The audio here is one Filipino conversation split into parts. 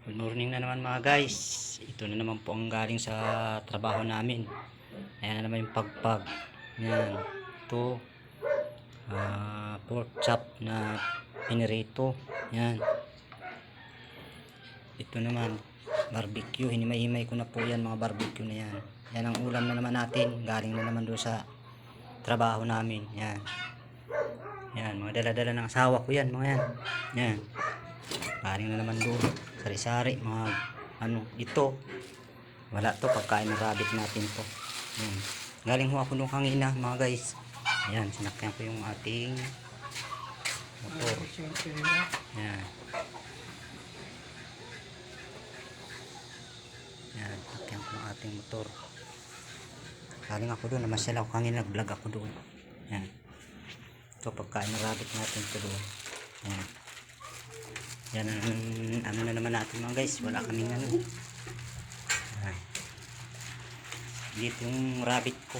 Good morning na naman mga guys. Ito na naman po ang galing sa trabaho namin. Ayan na naman yung pagpag. Yan. Ito. Pork chop na pinirito. Yan. Ito naman. Barbecue. Hinimay-himay ko na po yan mga barbecue na yan. Yan ang ulam na naman natin. Galing na naman doon sa trabaho namin. Yan. Yan. Mga dala-dala ng asawa ko yan. Mga yan. Yan. Galing na naman doon. Sari-sari. Mga ito. Wala to. Pagkain ng rabbit natin to. Yan. Galing ho ako nung kanina mga guys. Ayan. Sinakyan ko yung ating motor. Yan. Yan. Sinakyan ko yung ating motor. Galing ako doon. Namasyal ako kanina. Nag-vlog ako doon. Yan. Ito. Pagkain ng rabbit natin to doon. Yan. Yan ang na naman natin mga guys. Wala kaming Ayan. Dito yung rabbit ko.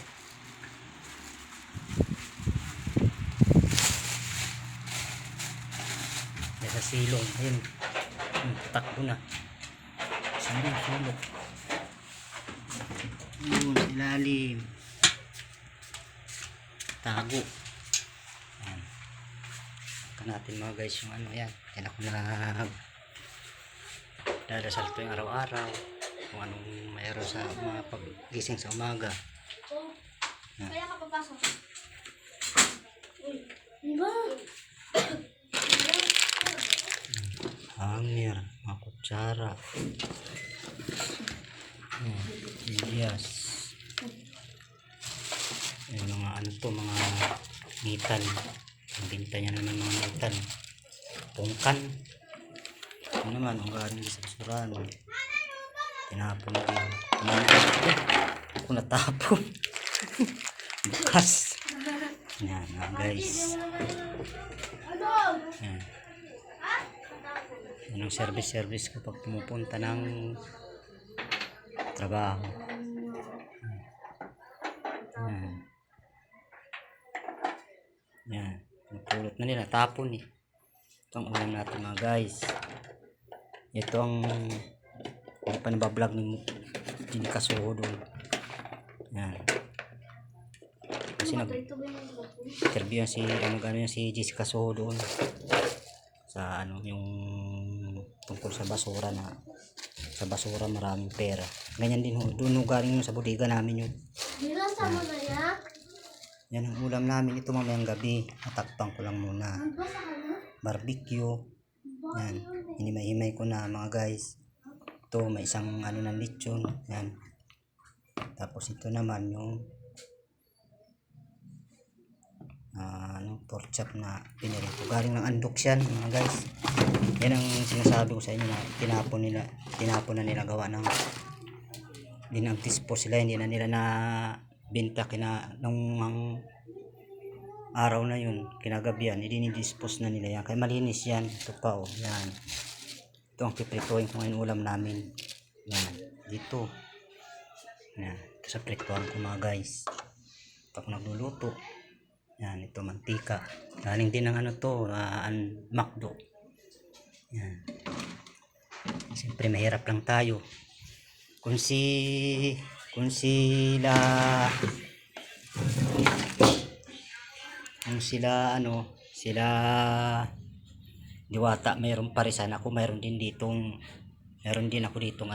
Sa silong. Ayun. Takbo na. Silong. Yun. Ilalim. Tago. Ayan. Natin mga guys yung yan. Yan ako dadasal ito yung araw-araw kung anong mayroon sa mga paggising sa umaga. Kaya ka papasok. Hanger, mga kutsara, bilyas, yung mga mga ngitan. Ang binta niya naman mga ngitan. Pungkan. Ano naman, ang galing sa surano. Tinapon din. Ako natapon. Bukas. Yan guys. Yan. Yan ang service ko pag pumupunta ng trabaho. Yan. Yan. Napulot na nila. Tapon eh. Ito ang ulam natin mga guys. Ito ang hindi pa nabablog ni Kasuho doon. Yan. Kasi nag-interview yan si Jessica Kasuho doon. Sa yung tungkol sa basura na sa basura maraming pera. Ganyan din doon galing sa bodega namin yun. Yan ang ulam namin ito mamayang gabi. Natakpang ko lang muna. Barbecue. Yan. Hinimay-himay ko na mga guys. Ito may isang ng lechon. Yan. Tapos ito naman yung pork chop na pinirito. Galing ng Andox yan mga guys. Yan ang sinasabi ko sa inyo na tinapon na nila gawa ng dinagdispose sila. Hindi na nila na binta nung araw na yun, kinagabihan, i-dispose na nila yan. Kaya malinis yan. Ito pa yan. Ito ang piprituhin ko ngayon ulam namin. Yan. Dito. Yan. Ito sa prituhan ko mga guys. Ito ako nagluluto. Yan. Ito mantika. Galing din ng McDo. Yan. Siyempre mahirap lang tayo. Kung sila Diwata mayroong parisan, ako mayroon din ako ditong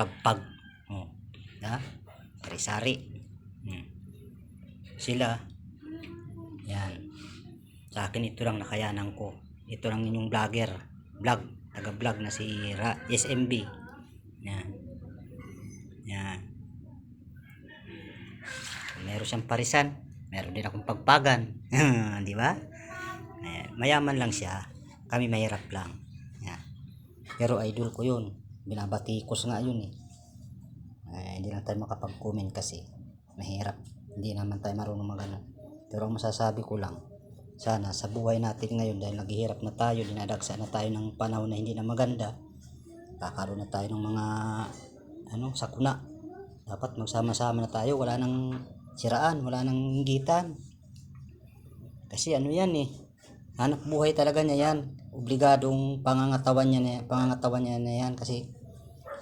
pagpag. Sari-sari. Sila yan. Sa akin ito lang nakayanan ko. Ito lang yung taga-vlog na si SMB. Yan. Yan. Meron siyang parisan, meron din akong pagpagan. Di ba? Mayaman lang siya, kami mahirap lang. Yan. Pero idol ko yun, binabatikos nga yun eh. Hindi lang tayo makapag-comment kasi mahirap, hindi naman tayo marunong magano. Pero ang masasabi ko lang, sana sa buhay natin ngayon, dahil naghihirap na tayo, dinadagsa na tayo ng panahon na hindi na maganda, kakaroon na tayo ng mga sakuna. Dapat magsama-sama na tayo, wala nang siraan, wala nang inggitan. Kasi yan eh, hanap buhay talaga niya yan. obligadong pangangatawan niya na yan kasi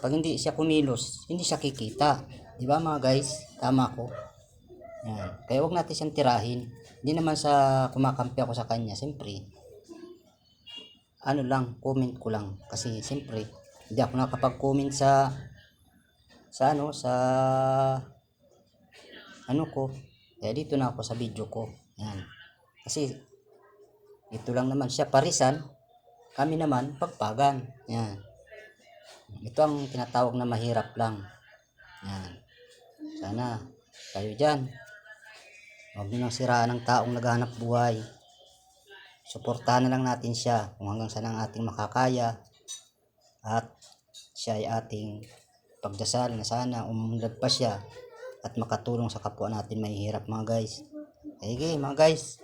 pag hindi siya kumilos, hindi siya kikita. Di ba mga guys? Tama ko. Yan. Kaya wag natin siyang tirahin. Hindi naman sa kumakampi ako sa kanya. Siyempre, ano lang, comment ko lang. Kasi siyempre, hindi ako nakapag-comment sa ano ko. Kaya dito na ako sa video ko. Yan. Kasi, ito lang naman siya parisan. Kami naman, pagpagan. Yan. Ito ang tinatawag na mahirap lang. Yan. Sana, kayo dyan. Huwag nyo nang siraan ng taong naghahanap buhay. Suportahan na lang natin siya kung hanggang saan ang ating makakaya. At siya ay ating pagdasal na sana umunlad pa siya at makatulong sa kapwa natin mahihirap mga guys. Sige mga guys.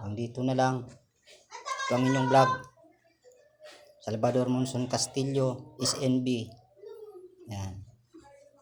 Dito na lang. Ito ang inyong vlog. Salvador Monson Castillo, SNB. Yan.